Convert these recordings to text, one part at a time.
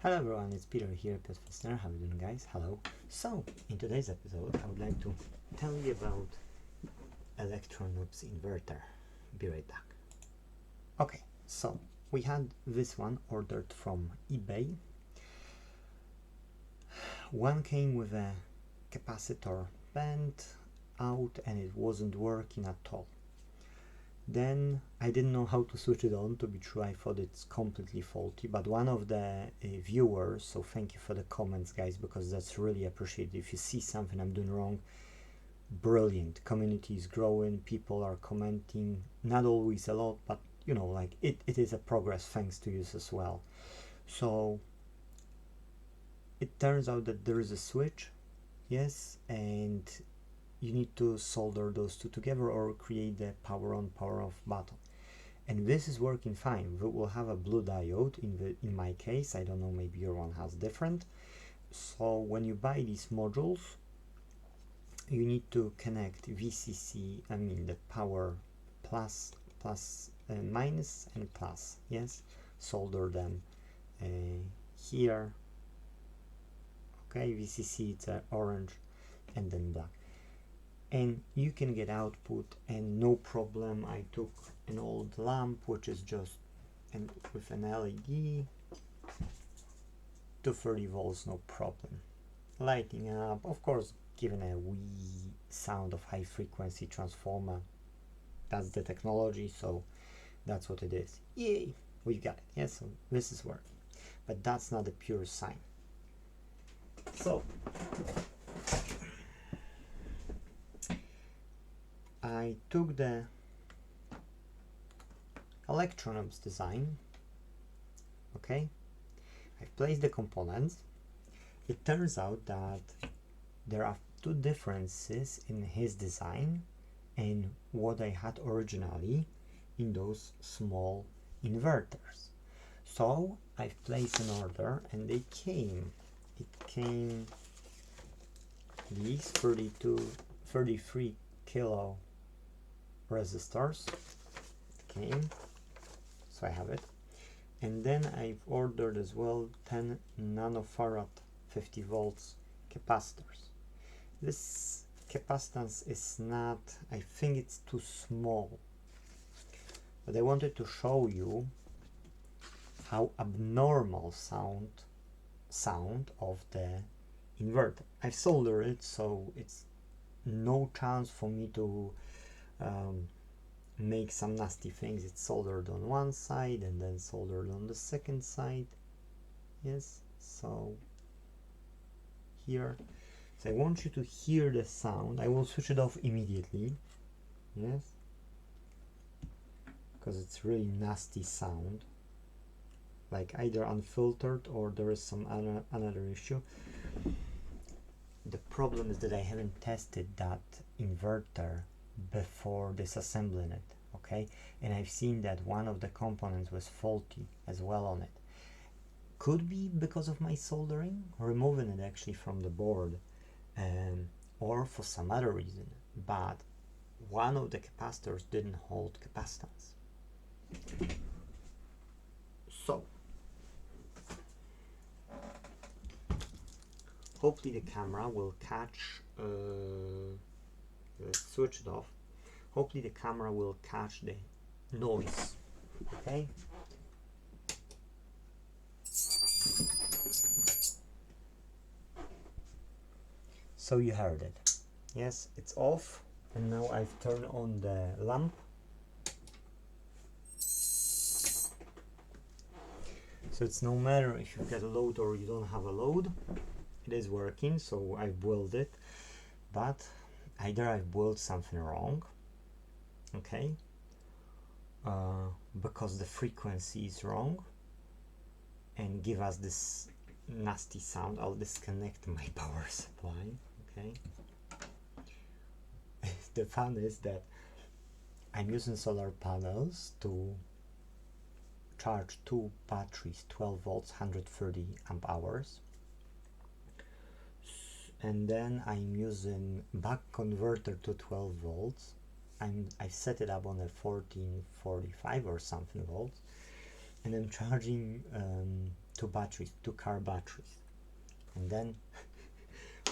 Hello everyone, it's Peter here, Listener. How are you doing, guys? Hello. So, in today's episode, I would like to tell you about Electronoobs inverter. Be right back. Okay, so we had this one ordered from eBay. One came with a capacitor bent out and it wasn't working at all. Then I didn't know how to switch it on. To be true, I thought it's completely faulty, but one of the viewers, so thank you for the comments, guys, because that's really appreciated. If you see something I'm doing wrong, brilliant. Community is growing, people are commenting, not always a lot, but you know, like it is a progress thanks to you as well. So it turns out that there is a switch, yes, and you need to solder those two together or create the power on power off button, and this is working fine. We will have a blue diode in my case. I don't know, maybe your one has different. So when you buy these modules, you need to connect VCC, I mean the power plus minus and plus, yes, solder them here. Okay, VCC, it's orange and then black, and you can get output and no problem. I took an old lamp which is just with an LED to 30 volts, no problem, lighting up, of course, given a wee sound of high frequency transformer. That's the technology, so that's what it is. Yay, we've got it. Yes, so this is working, but that's not a pure sign. So I took the Electronoobs design, okay, I placed the components. It turns out that there are two differences in his design and what I had originally in those small inverters. So I've placed an order and it came these 33 kilo resistors came, so I have it, and then I've ordered as well 10 nanofarad 50 volts capacitors. This capacitance is not, I think it's too small, but I wanted to show you how abnormal sound of the inverter. I've soldered it, so it's no chance for me to make some nasty things. It's soldered on one side and then soldered on the second side, yes, so here. So I want you to hear the sound. I will switch it off immediately, yes, because it's really nasty sound, like either unfiltered or there is some another issue. The problem is that I haven't tested that inverter before disassembling it, okay, and I've seen that one of the components was faulty as well on it. Could be because of my soldering, removing it actually from the board, or for some other reason, but one of the capacitors didn't hold capacitance. So hopefully the camera will catch, let's switch it off. Hopefully the camera will catch the noise, okay? So you heard it. Yes, it's off, and now I've turned on the lamp. So it's no matter if you get a load or you don't have a load, it is working. So I boiled it, but either I've boiled something wrong, okay, because the frequency is wrong and give us this nasty sound. I'll disconnect my power supply, okay. The fun is that I'm using solar panels to charge two batteries, 12 volts, 130 amp hours, and then I'm using buck converter to 12 volts. I set it up on a 1445 or something volts, and I'm charging two batteries, two car batteries. And then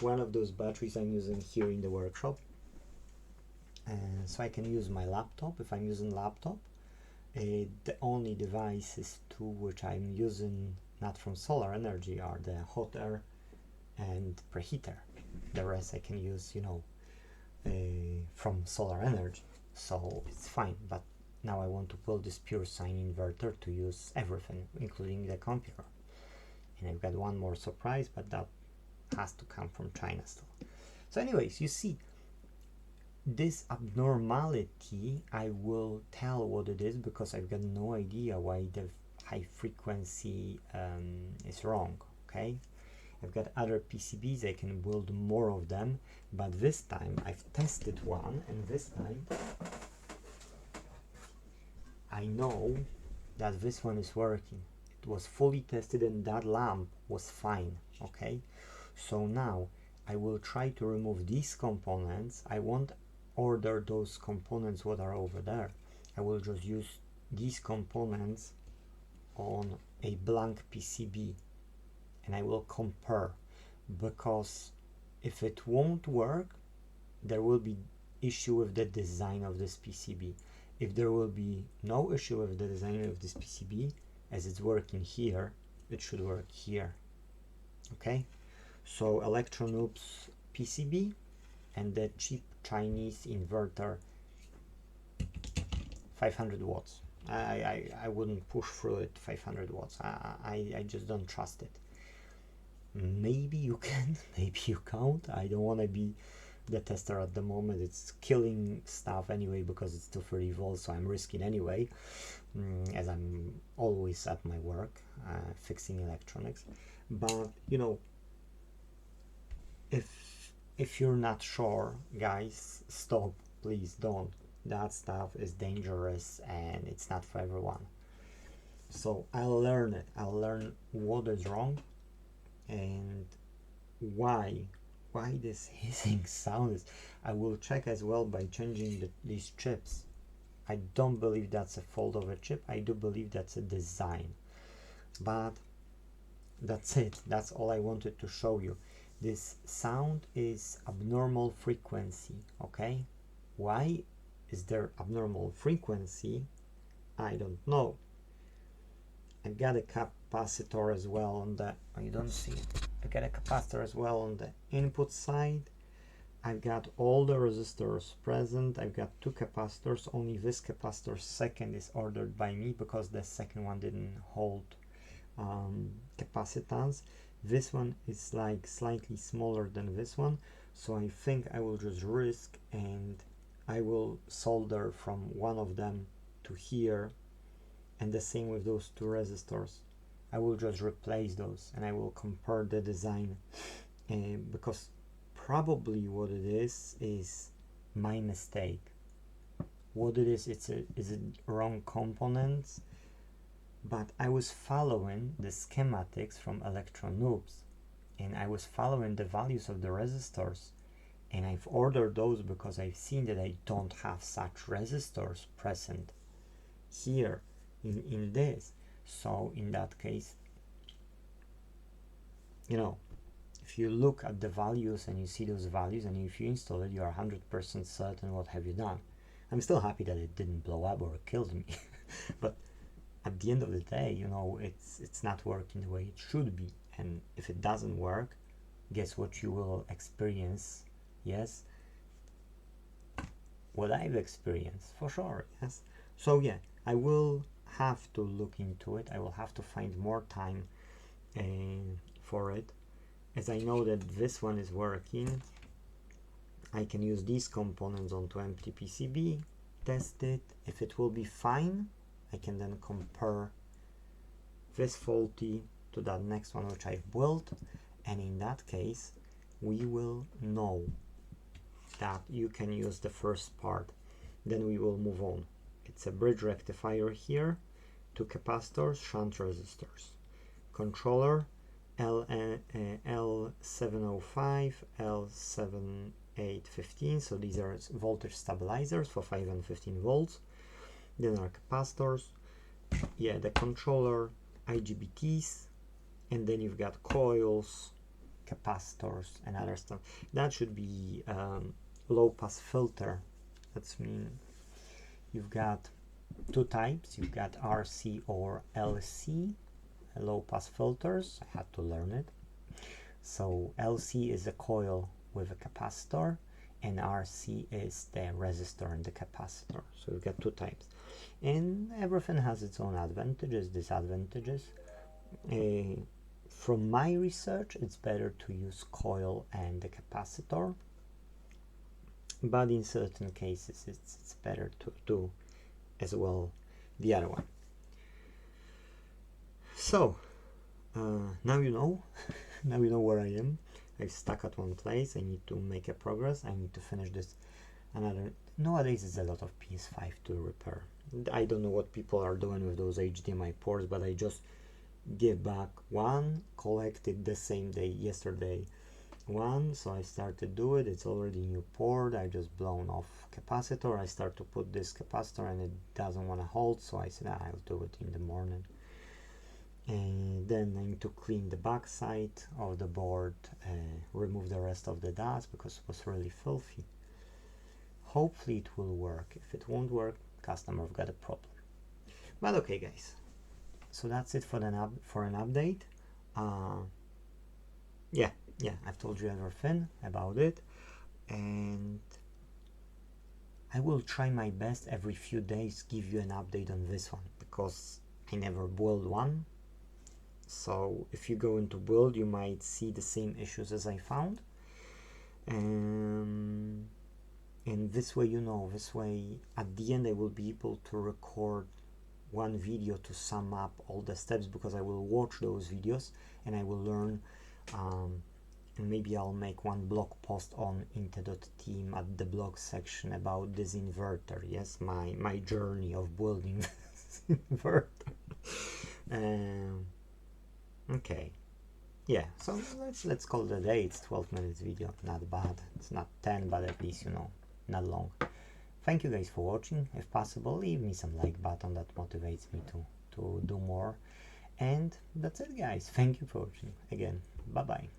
one of those batteries I'm using here in the workshop. And so I can use my laptop. If I'm using laptop, the only devices too which I'm using not from solar energy are the hot air and preheater. The rest I can use, you know, from solar energy, so it's fine. But now I want to build this pure sine inverter to use everything, including the computer. And I've got one more surprise, but that has to come from China still. So anyways, you see, this abnormality, I will tell what it is because I've got no idea why the high frequency is wrong, okay? I've got other PCBs, I can build more of them, but this time I've tested one, and this time I know that this one is working. It was fully tested and that lamp was fine, okay? So now I will try to remove these components. I won't order those components what are over there. I will just use these components on a blank PCB. And I will compare, because if it won't work, there will be issue with the design of this PCB. If there will be no issue with the design of this PCB, as it's working here, it should work here. Okay, so Electronoobs PCB and the cheap Chinese inverter, 500 watts. I wouldn't push through it 500 watts. I just don't trust it. Maybe you can, maybe you can't. I don't want to be the tester at the moment. It's killing stuff anyway because it's 230 volts, so I'm risking anyway, as I'm always at my work fixing electronics. But you know, if you're not sure, guys, stop, please don't. That stuff is dangerous and it's not for everyone. So I'll learn it. I'll learn what is wrong and why this hissing sound is. I will check as well by changing these chips. I don't believe that's a fault of a chip. I do believe that's a design. But that's it. That's all I wanted to show you. This sound is abnormal frequency, okay? Why is there abnormal frequency? I don't know. I got a capacitor as well on the, oh, you don't see it. I got a capacitor as well on the input side. I've got all the resistors present. I've got two capacitors. Only this capacitor second is ordered by me because the second one didn't hold capacitance. This one is like slightly smaller than this one, so I think I will just risk and I will solder from one of them to here, and the same with those two resistors. I will just replace those and I will compare the design, because probably what it is my mistake. What it is it wrong components, but I was following the schematics from Electronoobs and I was following the values of the resistors, and I've ordered those because I've seen that I don't have such resistors present here in this. So in that case, you know, if you look at the values and you see those values and if you install it, you are 100% certain what have you done. I'm still happy that it didn't blow up or killed me but at the end of the day, you know, it's not working the way it should be, and if it doesn't work, guess what you will experience? Yes, what I've experienced for sure. Yes, so yeah, I will have to look into it. I will have to find more time for it, as I know that this one is working. I can use these components onto empty PCB, test it. If it will be fine, I can then compare this faulty to that next one which I've built, and in that case we will know that you can use the first part. Then we will move on. It's a bridge rectifier here, two capacitors, shunt resistors, controller L705, L7815, so these are voltage stabilizers for 5 and 15 volts. Then our capacitors, yeah, the controller, IGBTs, and then you've got coils, capacitors, and other stuff. That should be low pass filter. That's mean you've got two types. You've got RC or LC, low pass filters. I had to learn it. So LC is a coil with a capacitor, and RC is the resistor and the capacitor. So you've got two types, and everything has its own advantages, disadvantages. From my research, it's better to use coil and the capacitor, but in certain cases it's better to do as well the other one. So now you know. Now you know where I am. I'm stuck at one place. I need to make a progress. I need to finish this. Nowadays it's a lot of PS5 to repair. I don't know what people are doing with those HDMI ports, but I just give back one, collected the same day, yesterday, one. So I started do it. It's already new port. I just blown off capacitor. I start to put this capacitor and it doesn't want to hold, so I said I'll do it in the morning. And then I need to clean the back side of the board, remove the rest of the dust because it was really filthy. Hopefully it will work. If it won't work, customer have got a problem. But okay, guys, so that's it for an update. Yeah, I've told you everything about it, and I will try my best every few days give you an update on this one, because I never build one. So if you go into build, you might see the same issues as I found, and this way, you know, this way at the end I will be able to record one video to sum up all the steps, because I will watch those videos and I will learn, and maybe I'll make one blog post on Inte.Team at the blog section about this inverter. Yes, my journey of building this inverter. Okay, yeah, so let's call it a day. It's 12 minutes video, not bad. It's not 10, but at least, you know, not long. Thank you guys for watching. If possible, leave me some like button, that motivates me to do more. And that's it, guys. Thank you for watching again. Bye bye.